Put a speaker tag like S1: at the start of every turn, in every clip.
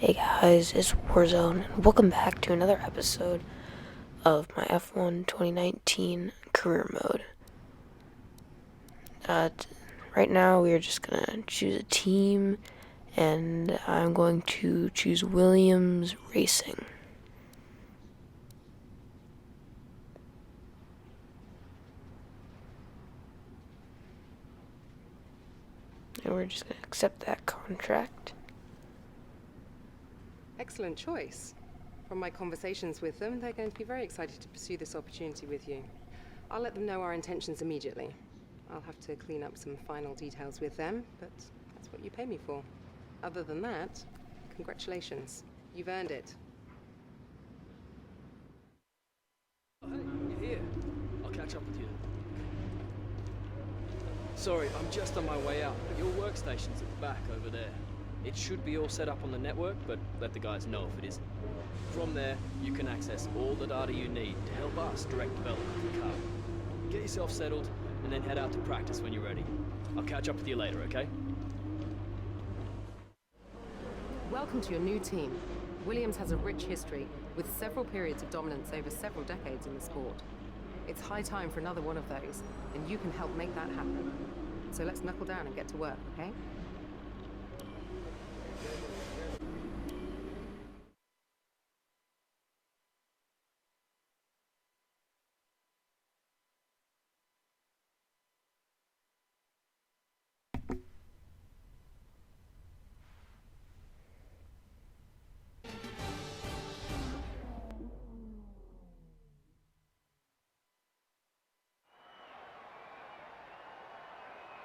S1: Hey guys, it's Warzone, and welcome back to another episode of my F1 2019 career mode. Right now we are just gonna choose a team, and I'm going to choose Williams Racing. And we're just gonna accept that contract.
S2: Excellent choice. From my conversations with them, they're going to be very excited to pursue this opportunity with you. I'll let them know our intentions immediately. I'll have to clean up some final details with them, but that's what you pay me for. Other than that, congratulations. You've earned it.
S3: Oh, hey, you're here. I'll catch up with you. Sorry, I'm just on my way out, but your workstation's at the back over there. It should be all set up on the network, but let the guys know if it isn't. From there, you can access all the data you need to help us direct development of the car. Get yourself settled, and then head out to practice when you're ready. I'll catch up with you later, okay?
S2: Welcome to your new team. Williams has a rich history, with several periods of dominance over several decades in the sport. It's high time for another one of those, and you can help make that happen. So let's knuckle down and get to work, okay?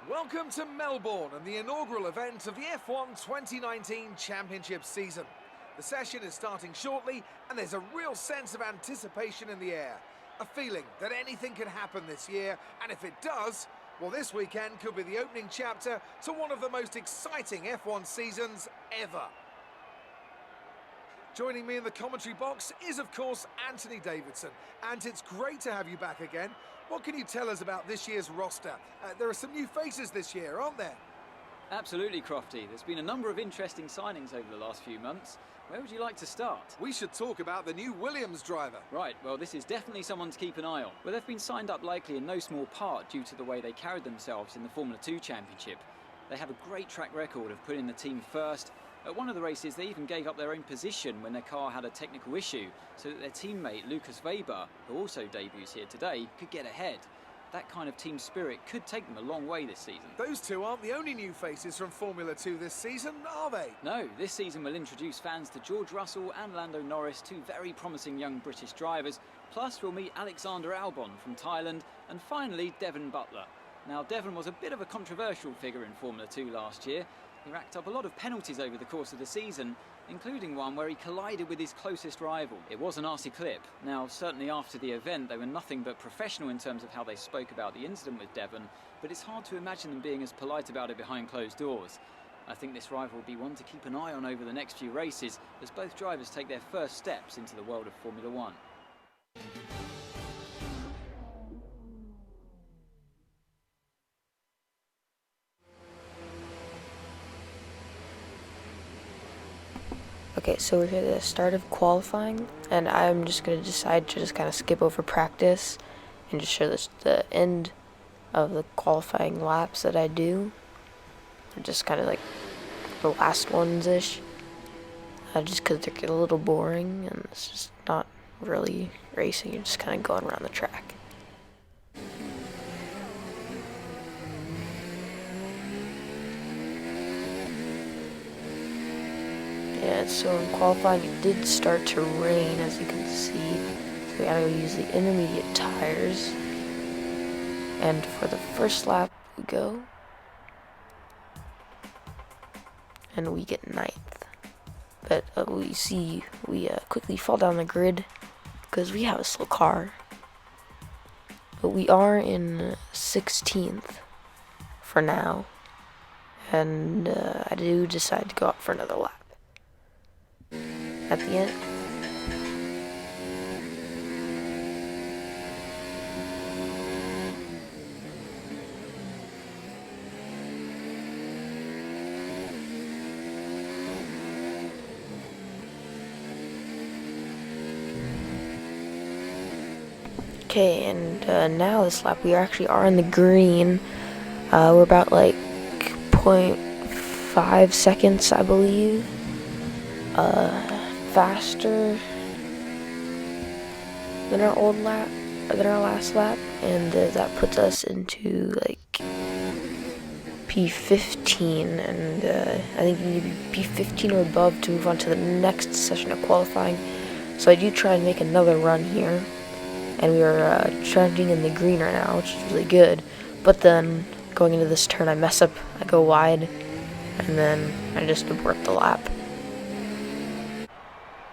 S4: Welcome to Melbourne and the inaugural event of the F1 2019 Championship season. The session is starting shortly and there's a real sense of anticipation in the air. A feeling that anything can happen this year, and if it does, well, this weekend could be the opening chapter to one of the most exciting F1 seasons ever. Joining me in the commentary box is, of course, Anthony Davidson. And it's great to have you back again. What can you tell us about this year's roster? There are some new faces this year, aren't there?
S5: Absolutely, Crofty. There's been a number of interesting signings over the last few months. Where would you like to start?
S4: We should talk about the new Williams driver.
S5: Right, well, this is definitely someone to keep an eye on. Well, they've been signed up likely in no small part due to the way they carried themselves in the Formula 2 Championship. They have a great track record of putting the team first. At one of the races, they even gave up their own position when their car had a technical issue, so that their teammate Lucas Weber, who also debuts here today, could get ahead. That kind of team spirit could take them a long way this season.
S4: Those two aren't the only new faces from Formula 2 this season, are they?
S5: No, this season will introduce fans to George Russell and Lando Norris, two very promising young British drivers. Plus, we'll meet Alexander Albon from Thailand, and finally, Devon Butler. Now, Devon was a bit of a controversial figure in Formula 2 last year. He racked up a lot of penalties over the course of the season, including one where he collided with his closest rival. It was a nasty clip. Now, certainly after the event, they were nothing but professional in terms of how they spoke about the incident with Devon, but it's hard to imagine them being as polite about it behind closed doors. I think this rival will be one to keep an eye on over the next few races, as both drivers take their first steps into the world of Formula 1.
S1: Okay, so we're here at the start of qualifying, and I'm just going to decide to just kind of skip over practice and just show this the end of the qualifying laps that I do. They're just kind of like the last ones-ish, just because they're getting a little boring, and it's just not really racing. You're just kind of going around the track. And so in qualifying it did start to rain, as you can see, so we gotta go use the intermediate tires. And for the first lap we go, and we get 9th. But we quickly fall down the grid because we have a slow car. But we are in 16th for now, and I do decide to go out for another lap. At the end, Okay, and now this lap we actually are in the green. We're about like 0.5 seconds, I believe, faster than our old lap, or than our last lap, and that puts us into like P15, and I think you need to be P15 or above to move on to the next session of qualifying. So I do try and make another run here, and we are trending in the green right now, which is really good. But then going into this turn, I mess up, I go wide, and then I just abort the lap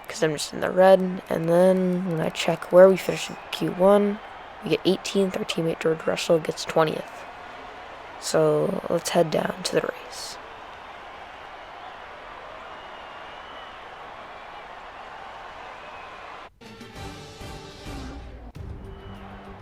S1: because I'm just in the red. And then when I check where we finished in Q1, we get 18th. Our teammate George Russell gets 20th. So let's head down to the race.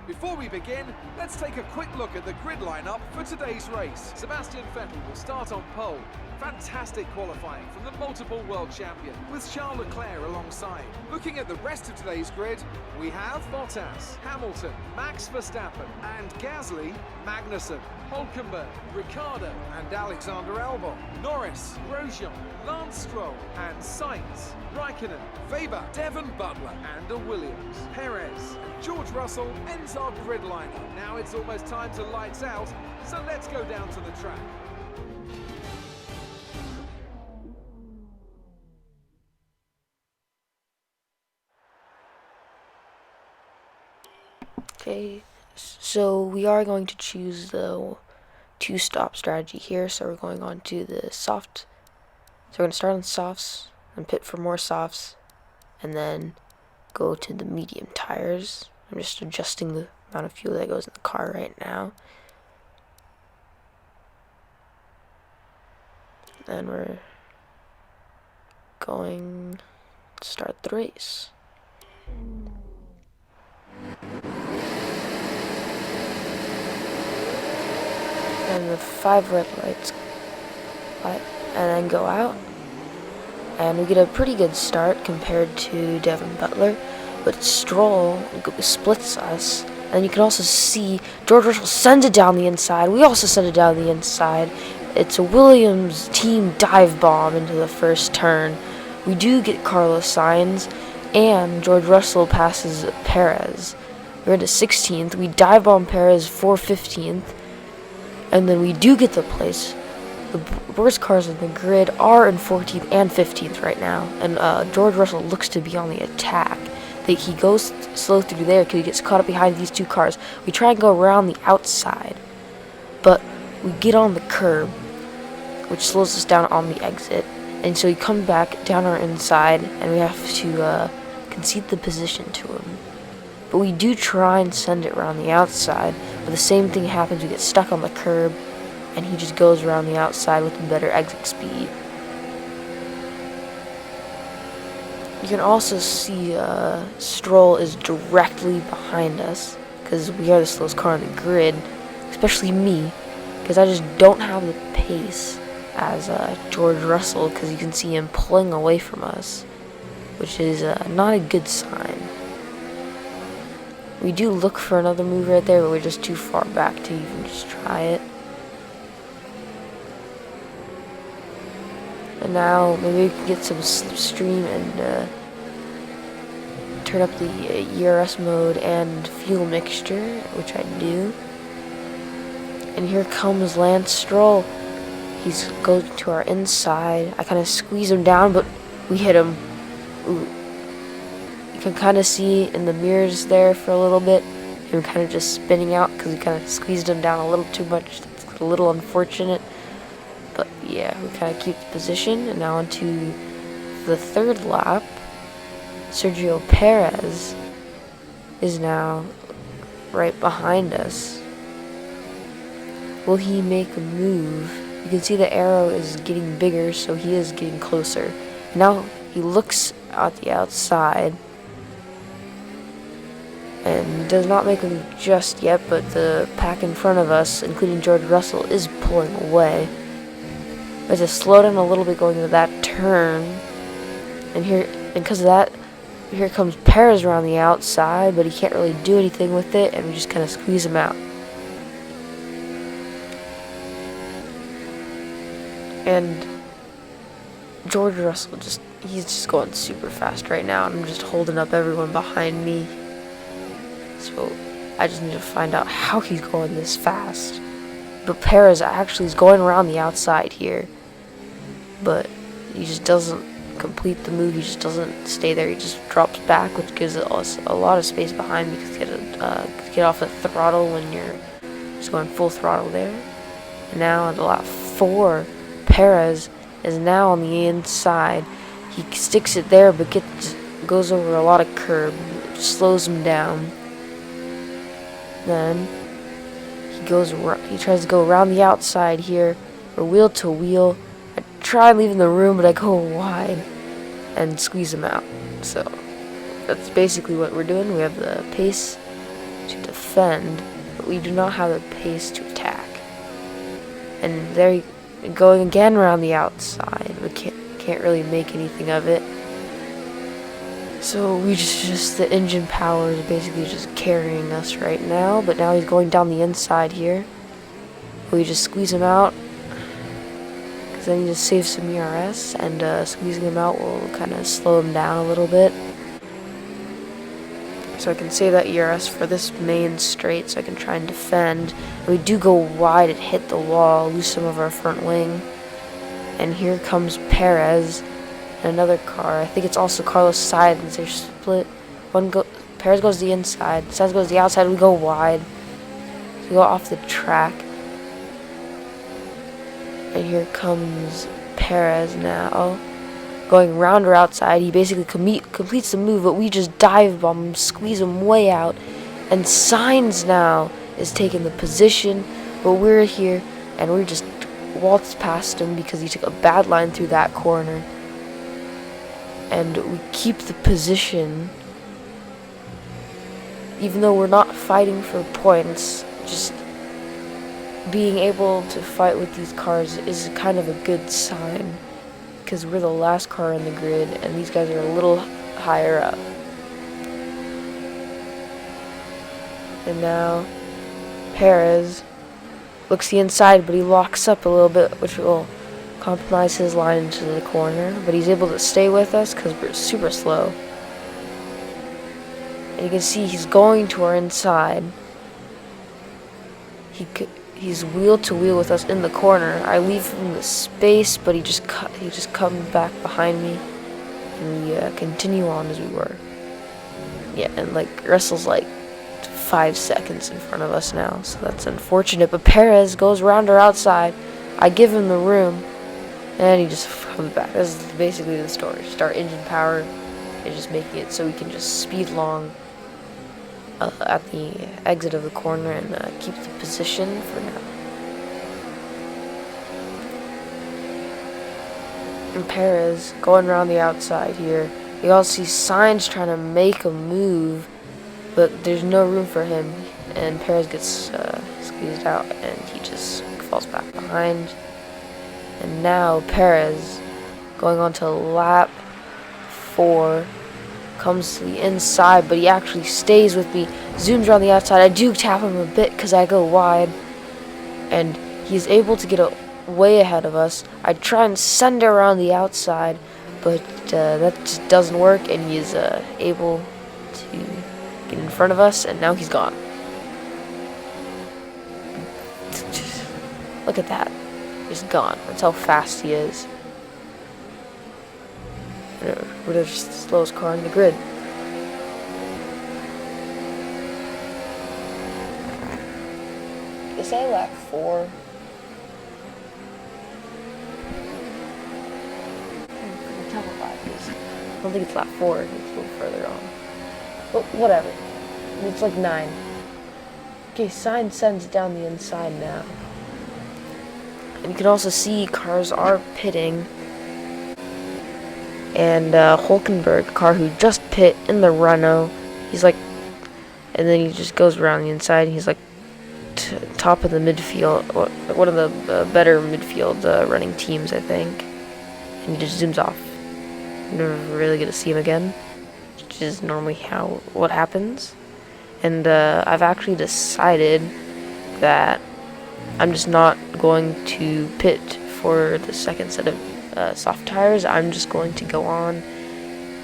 S4: Before we begin, let's take a quick look at the grid lineup for today's race. Sebastian Vettel will start on pole. Fantastic qualifying from the multiple world champion, with Charles Leclerc alongside. Looking at the rest of today's grid, we have Bottas, Hamilton, Max Verstappen, and Gasly, Magnussen, Hülkenberg, Ricciardo, and Alexander Albon, Norris, Grosjean, Lance Stroll, and Sainz, Raikkonen, Weber, Devon Butler, and a Williams, Perez, and George Russell ends our grid lineup. Now it's almost time to lights out, so let's go down to the track.
S1: Okay, so we are going to choose the two-stop strategy here. So we're going on to the soft. So we're going to start on softs and pit for more softs, and then go to the medium tires. I'm just adjusting the amount of fuel that goes in the car right now. And we're going to start the race. And the 5 red lights and then go out, and we get a pretty good start compared to Devon Butler, but Stroll splits us, and you can also see George Russell sends it down the inside. We also send it down the inside. It's a Williams team dive bomb into the first turn. We do get Carlos Sainz, and George Russell passes Perez. We're into 16th. We dive bomb Perez for 15th. And then we do get the place. The worst cars in the grid are in 14th and 15th right now. And George Russell looks to be on the attack. He goes slow through there because he gets caught up behind these two cars. We try and go around the outside, but we get on the curb, which slows us down on the exit. And so we come back down our inside, and we have to concede the position to him. But we do try and send it around the outside, but the same thing happens. We get stuck on the curb, and he just goes around the outside with a better exit speed. You can also see Stroll is directly behind us, because we are the slowest car on the grid, especially me, because I just don't have the pace as George Russell, because you can see him pulling away from us, which is not a good sign. We do look for another move right there, but we're just too far back to even just try it. And now maybe we can get some slipstream and turn up the ERS mode and fuel mixture, which I do. And here comes Lance Stroll. He's going to our inside. I kind of squeeze him down, but we hit him. Ooh. You can kind of see in the mirrors there for a little bit, him kind of just spinning out because we kind of squeezed him down a little too much. That's a little unfortunate. But yeah, we kind of keep the position. And now onto the third lap. Sergio Perez is now right behind us. Will he make a move? You can see the arrow is getting bigger, so he is getting closer. Now he looks at the outside and does not make a move just yet, but the pack in front of us, including George Russell, is pulling away. We have to slow down a little bit going into that turn, and here, and because of that, here comes Perez around the outside, but he can't really do anything with it, and we just kind of squeeze him out. And George Russell he's just going super fast right now, and I'm just holding up everyone behind me. So I just need to find out how he's going this fast. But Perez actually is going around the outside here, but he just doesn't complete the move. He just doesn't stay there. He just drops back, which gives us a lot of space behind because you get off the throttle when you're just going full throttle there. And now at lap 4, Perez is now on the inside. He sticks it there, but goes over a lot of curb, slows him down. Then he tries to go around the outside here, or wheel to wheel. I try leaving the room, but I go wide and squeeze him out. So that's basically what we're doing. We have the pace to defend, but we do not have the pace to attack. And there going again around the outside. We can't really make anything of it. So we just the engine power is basically just carrying us right now, but now he's going down the inside here. We just squeeze him out, because then he just saves some ERS, and squeezing him out will kind of slow him down a little bit. So I can save that ERS for this main straight, so I can try and defend. And we do go wide and hit the wall, lose some of our front wing. And here comes Perez. Another car. I think it's also Carlos Sainz. They're split. Perez goes to the inside. Sainz goes to the outside. We go wide. We go off the track. And here comes Perez now. Going round or outside. He basically completes the move, but we just dive bomb him, squeeze him way out. And Sainz now is taking the position. But we're here, and we just waltz past him because he took a bad line through that corner. And we keep the position, even though we're not fighting for points. Just being able to fight with these cars is kind of a good sign, because we're the last car in the grid and these guys are a little higher up. And now Perez looks the inside, but he locks up a little bit, which will compromise his line into the corner, but he's able to stay with us because we're super slow. And you can see he's going to our inside. He's wheel to wheel with us in the corner. I leave him the space, but he just comes back behind me, and we continue on as we were. Yeah, and like Russell's like 5 seconds in front of us now, so that's unfortunate. But Perez goes around our outside. I give him the room. And he just comes back. This is basically the story. Just our engine power and just making it so we can just speed along at the exit of the corner and keep the position for now. And Perez going around the outside here. You also see Sainz trying to make a move, but there's no room for him. And Perez gets squeezed out, and he just falls back behind. And now Perez, going on to lap 4, comes to the inside, but he actually stays with me, zooms around the outside. I do tap him a bit because I go wide, and he's able to get way ahead of us. I try and send it around the outside, but that just doesn't work, and he's able to get in front of us, and now he's gone. Look at that. He's gone. That's how fast he is. We're just the slowest car in the grid. Is that lap 4? I tell what lap it is. I don't think it's lap 4. It's a little further on. But whatever. It's like 9. Okay, Sainz sends it down the inside now. And you can also see cars are pitting. And Hulkenberg, car who just pit in the Renault, he's like, and then he just goes around the inside. He's like top of the midfield, one of the better midfield running teams, I think. And he just zooms off. Never really get to see him again. which is normally what happens. And I've actually decided that I'm just not going to pit for the second set of soft tires. I'm just going to go on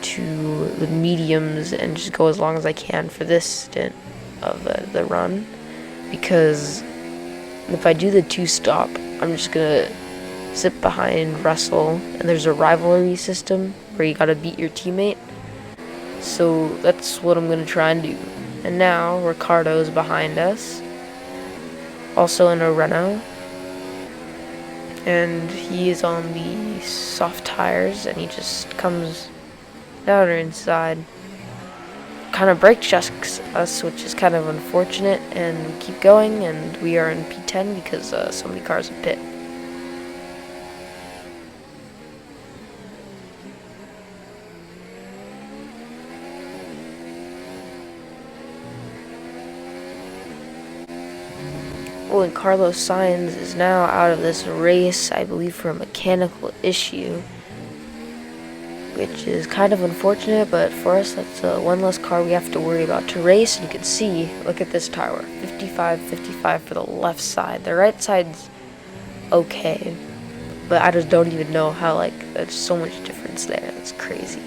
S1: to the mediums and just go as long as I can for this stint of the run, because if I do the 2-stop, I'm just gonna sit behind Russell, and there's a rivalry system where you gotta beat your teammate, so that's what I'm gonna try and do. And now Ricardo's behind us, also in a Renault, and he is on the soft tires, and he just comes down or inside, kind of brake checks us, which is kind of unfortunate, and we keep going, and we are in P10 because so many cars have pit. Well, and Carlos Sainz is now out of this race, I believe, for a mechanical issue, which is kind of unfortunate, but for us, that's one less car we have to worry about to race. And you can see, look at this tire, 55 for the left side. The right side's okay, but I just don't even know how, like, there's so much difference there. That's crazy.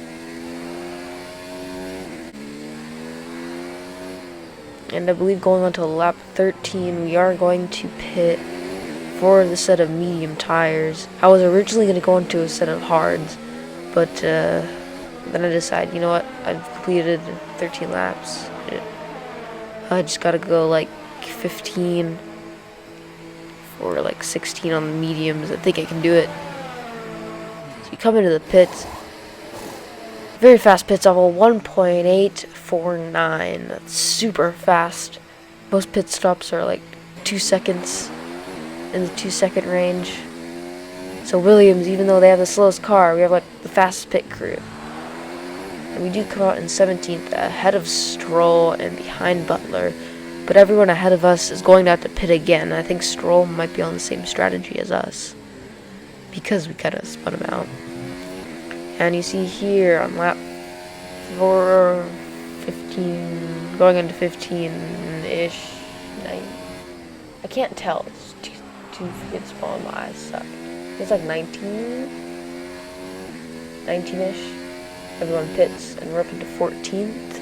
S1: And I believe going on to lap 13, we are going to pit for the set of medium tires. I was originally going to go into a set of hards, but then I decided, you know what, I've completed 13 laps. I just gotta go like 15 or like 16 on the mediums. I think I can do it. So you come into the pits. Very fast pit stop, 1.849. That's super fast. Most pit stops are like 2 seconds, in the 2-second range. So Williams, even though they have the slowest car, we have like the fastest pit crew. And we do come out in 17th, ahead of Stroll and behind Butler. But everyone ahead of us is going to have to pit again. I think Stroll might be on the same strategy as us, because we kind of spun him out. And you see here on lap 15, going into 15-ish, I can't tell. It's too freaking small. My eyes suck. It's like 19-ish. Everyone pits, and we're up into 14th.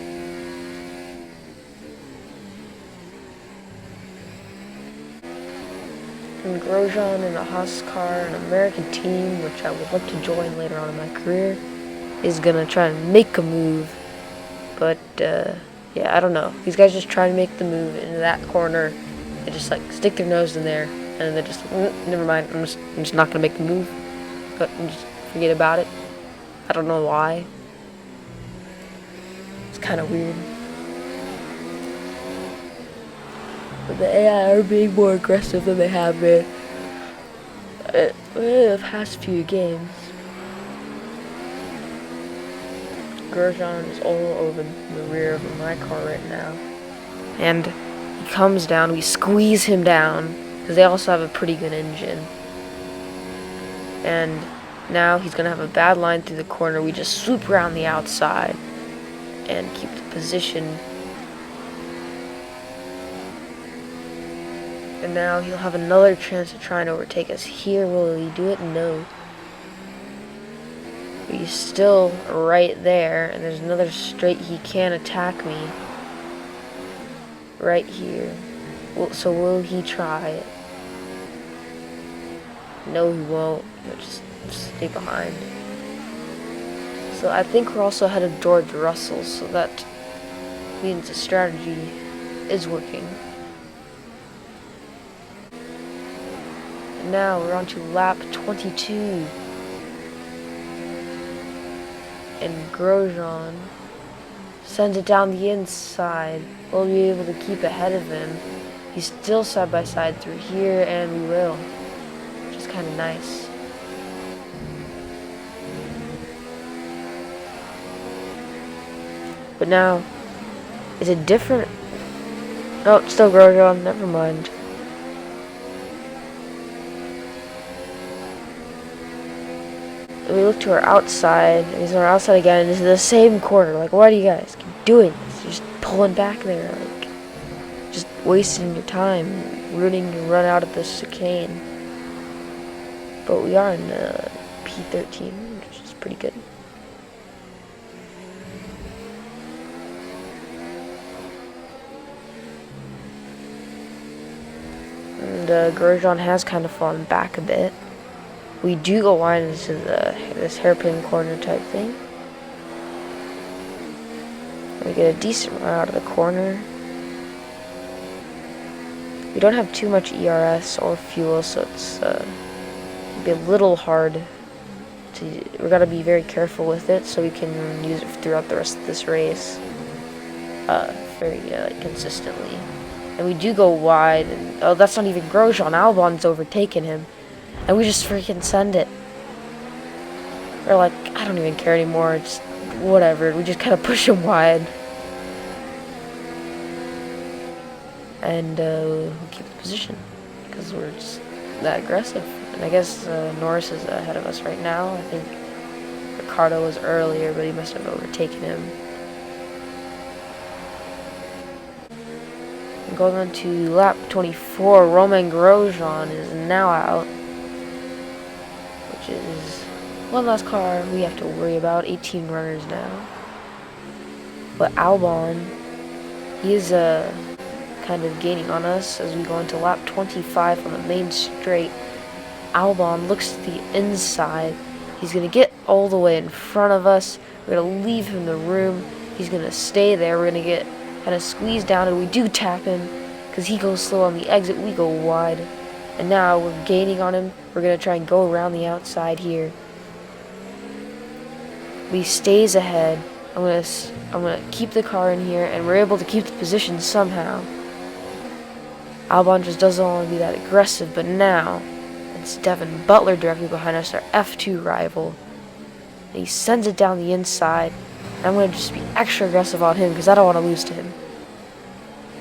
S1: And Grosjean in a Haas car, an American team, which I would like to join later on in my career, is gonna try and make a move. But yeah, I don't know. These guys just try to make the move into that corner. They just like stick their nose in there, and they just never mind. I'm just not gonna make the move. But just forget about it. I don't know why. It's kind of weird. But the AI are being more aggressive than they have been the past few games. Grosjean is all over the rear of my car right now. And he comes down, we squeeze him down, because they also have a pretty good engine. And now he's going to have a bad line through the corner. We just swoop around the outside and keep the position. And now he'll have another chance to try and overtake us here. Will he do it? No. But he's still right there, and there's another straight. He can attack me right here. So will he try it? No, he won't. He'll just stay behind. So I think we're also ahead of George Russell, so that means the strategy is working. And now we're on to lap 22. And Grosjean sends it down the inside. We'll be able to keep ahead of him. He's still side by side through here, and we will, which is kind of nice. But now, is it different? No, it's still Grosjean. Never mind. we look to our outside, and he's on our outside again, and it's in the same corner. Like, why do you guys keep doing this? You're just pulling back there, like, just wasting your time, ruining your run out of the chicane. But we are in P13, which is pretty good. And Grosjean has kind of fallen back a bit. We do go wide into this hairpin corner type thing. We get a decent run out of the corner. We don't have too much ERS or fuel, so it's be a little hard to. We gotta be very careful with it, so we can use it throughout the rest of this race, very consistently. And we do go wide, and oh, that's not even Grosjean. Albon's overtaken him. And we just freaking send it. We're like, I don't even care anymore, just whatever. We just kind of push him wide. And we keep the position, because we're just that aggressive. And I guess Norris is ahead of us right now. I think Ricardo was earlier, but he must have overtaken him. And going on to lap 24, Romain Grosjean is now out. Which is one last car we have to worry about. 18 runners now. But Albon, he is kind of gaining on us as we go into lap 25 on the main straight. Albon looks to the inside. He's going to get all the way in front of us. We're going to leave him the room. He's going to stay there. We're going to get kind of squeezed down, and we do tap him because he goes slow on the exit. We go wide. And now we're gaining on him. We're going to try and go around the outside here. He stays ahead. I'm gonna keep the car in here, and we're able to keep the position somehow. Albon just doesn't want to be that aggressive, but now it's Devin Butler directly behind us, our F2 rival. And he sends it down the inside. And I'm going to just be extra aggressive on him because I don't want to lose to him.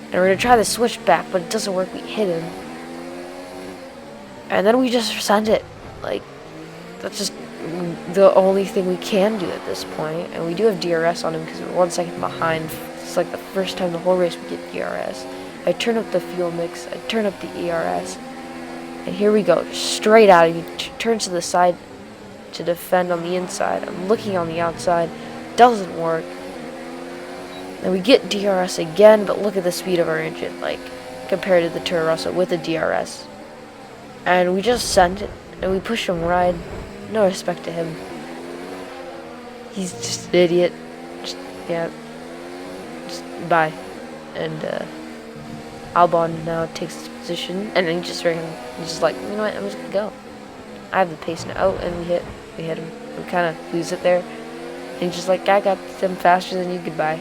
S1: And we're going to try the switchback, but it doesn't work. We hit him. And then we just send it. Like, that's just the only thing we can do at this point. And we do have DRS on him because we're 1 second behind. It's like the first time the whole race we get DRS. I turn up the fuel mix. I turn up the ERS. And here we go. Just straight out. He turns to the side to defend on the inside. I'm looking on the outside. Doesn't work. And we get DRS again, but look at the speed of our engine, like, compared to the Toro Rosso with the DRS. And we just send it, and we push him wide. No respect to him. He's just an idiot. Just bye. And Albon now takes his position, and then he's just like, you know what, I'm just gonna go. I have the pace now, and we hit him. We kind of lose it there. And he's just like, I got them faster than you, goodbye.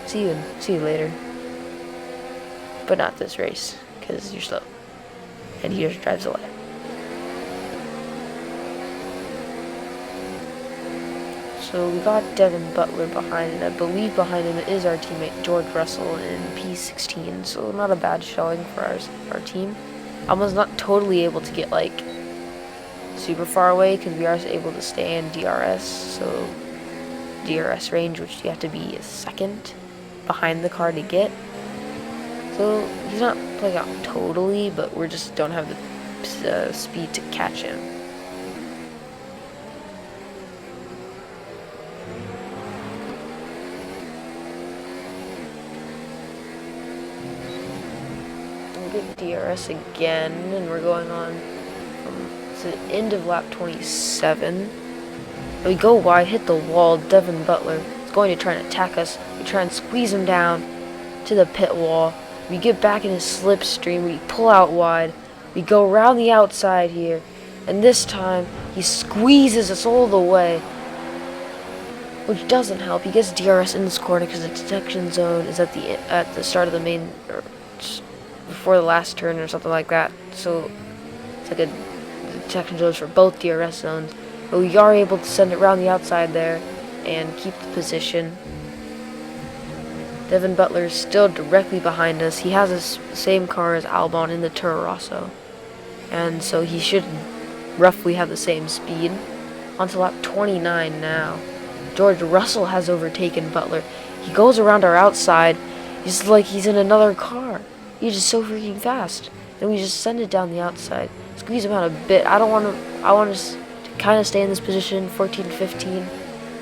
S1: See you later. But not this race, because you're slow. And he just drives away. So we got Devin Butler behind, and I believe behind him is our teammate George Russell in P16, so not a bad showing for our team. I was not totally able to get, like, super far away, because we are able to stay in DRS, so DRS range, which you have to be a second behind the car to get. So he's not playing out totally, but we just don't have the speed to catch him. We get DRS again, and we're going on to the end of lap 27. We go wide, hit the wall. Devin Butler is going to try and attack us. We try and squeeze him down to the pit wall. We get back in his slipstream. We pull out wide. We go around the outside here. And this time, he squeezes us all the way. Which doesn't help. He gets DRS in this corner because the detection zone is at the start of the main, or before the last turn or something like that. So it's like a detection zone for both DRS zones. But we are able to send it around the outside there and keep the position. Devin Butler is still directly behind us. He has the same car as Albon in the Toro Rosso. And so he should roughly have the same speed. onto lap 29 now. George Russell has overtaken Butler. He goes around our outside. He's like he's in another car. He's just so freaking fast. And we just send it down the outside. Squeeze him out a bit. I want us to kind of stay in this position, 14-15.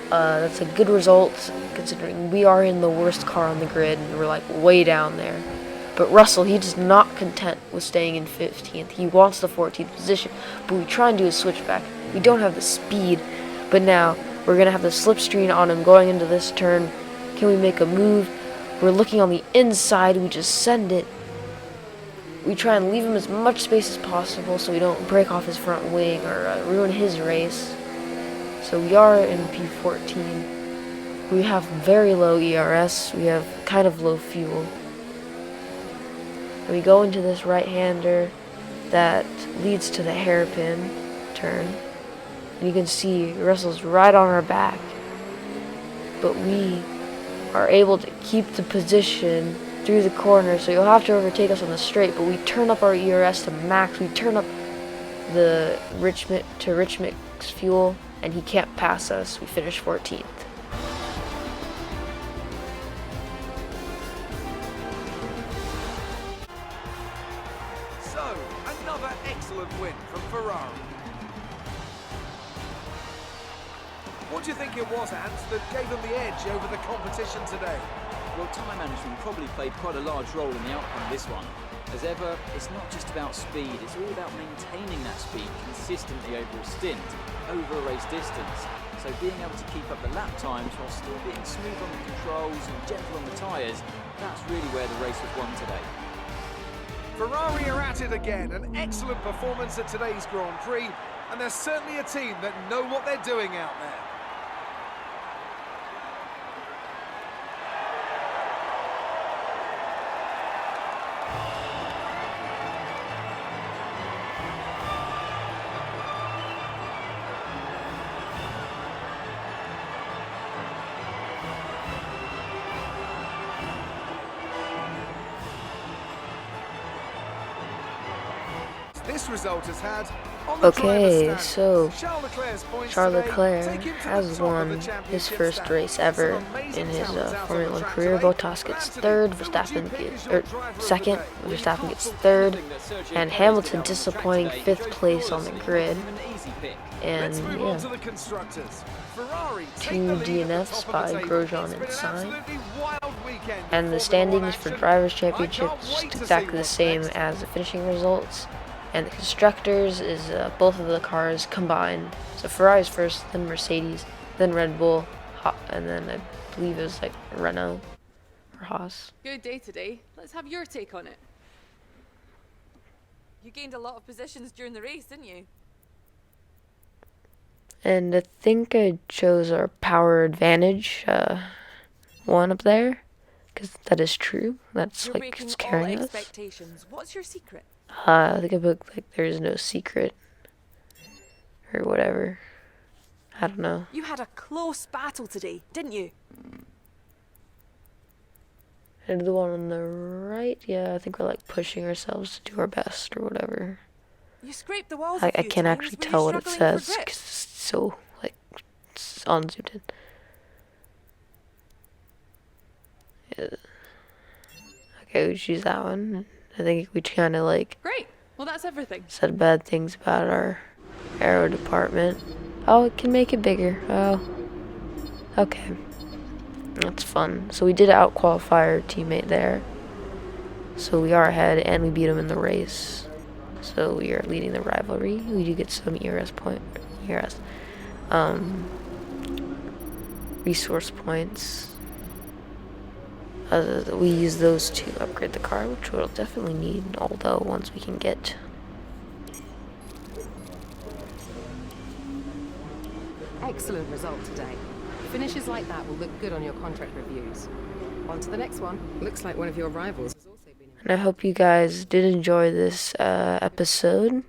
S1: That's a good result considering we are in the worst car on the grid and we're like way down there. But Russell, he is not content with staying in 15th. He wants the 14th position, but we try and do a switchback. We don't have the speed, but now we're going to have the slipstream on him going into this turn. Can we make a move? We're looking on the inside. We just send it. We try and leave him as much space as possible so we don't break off his front wing or ruin his race. So we are in P14. We have very low ERS. We have kind of low fuel. And we go into this right-hander that leads to the hairpin turn. And you can see Russell's right on our back. But we are able to keep the position through the corner, so you'll have to overtake us on the straight, but we turn up our ERS to max. We turn up the rich mix fuel, and he can't pass us. We finish 14th.
S4: So, another excellent win from Ferrari. What do you think it was, Hans, that gave them the edge over the competition today?
S5: Well, time management probably played quite a large role in the outcome of this one. As ever, it's not just about speed, it's all about maintaining that speed consistently over a stint, over a race distance. So being able to keep up the lap times while still being smooth on the controls and gentle on the tyres, that's really where the race was won today.
S4: Ferrari are at it again, an excellent performance at today's Grand Prix, and they're certainly a team that know what they're doing out there. This result has had on the
S1: Okay,
S4: driver's
S1: so
S4: stand.
S1: Charles
S4: today
S1: Leclerc
S4: take him to the
S1: has
S4: top of
S1: won
S4: the
S1: his
S4: championship
S1: first
S4: stand.
S1: race ever
S4: Some amazing
S1: in his
S4: talents out on
S1: Formula
S4: the
S1: 1
S4: track
S1: career.
S4: today.
S1: Bottas gets
S4: Anthony,
S1: third,
S4: who would you
S1: Verstappen
S4: pick
S1: gets
S4: as your driver of the
S1: second,
S4: day?
S1: Verstappen gets third, and Hamilton disappointing 5th place on the grid. And
S4: Let's move on to
S1: yeah,
S4: the constructors. Ferrari take
S1: two
S4: the lead at the
S1: DNFs
S4: top
S1: by
S4: of the table.
S1: Grosjean
S4: It's
S1: and
S4: been an
S1: Sainz.
S4: absolutely wild weekend
S1: And
S4: of
S1: the
S4: Formula One
S1: standings for
S4: action.
S1: Drivers'
S4: I
S1: Championship
S4: can't
S1: is
S4: wait
S1: just
S4: to see
S1: exactly the
S4: what's
S1: same
S4: next.
S1: as the finishing results. And the constructors is both of the cars combined. So Ferrari's first, then Mercedes, then Red Bull, and then I believe it was like Renault or Haas.
S6: Good day today. Let's have your take on it. You gained a lot of positions during the race, didn't you?
S1: And I think I chose our power advantage one up there, because that is true. That's
S6: You're
S1: like
S6: breaking
S1: it's
S6: all
S1: carrying us.
S6: expectations. What's your secret?
S1: I think I put like there's no secret or whatever. I don't know.
S6: You had a close battle today, didn't you?
S1: And the one on the right, yeah, I think we're like pushing ourselves to do our best or whatever.
S6: You scraped the walls.
S1: I
S6: a few
S1: can't
S6: times.
S1: actually
S6: Were you
S1: tell what it
S6: struggling for
S1: says
S6: grip?
S1: because it's so like it's unzoomed in. Yeah. Okay, we choose that one. I think we kind of like
S6: Great. Well, that's everything.
S1: said bad things about our aero department. Oh, it can make it bigger. Oh, okay. That's fun. So we did out-qualify our teammate there. So we are ahead, and we beat him in the race. So we are leading the rivalry. We do get some resource points. We use those to upgrade the car, which we'll definitely need, although once we can get...
S2: Excellent result today. Finishes like that will look good on your contract reviews. On to the next one. Looks like one of your rivals has also been
S1: And I hope you guys did enjoy this episode.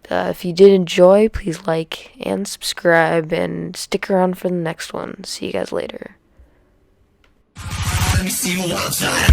S1: If you did enjoy, please like and subscribe and stick around for the next one. See you guys later.
S7: Let me see you one time.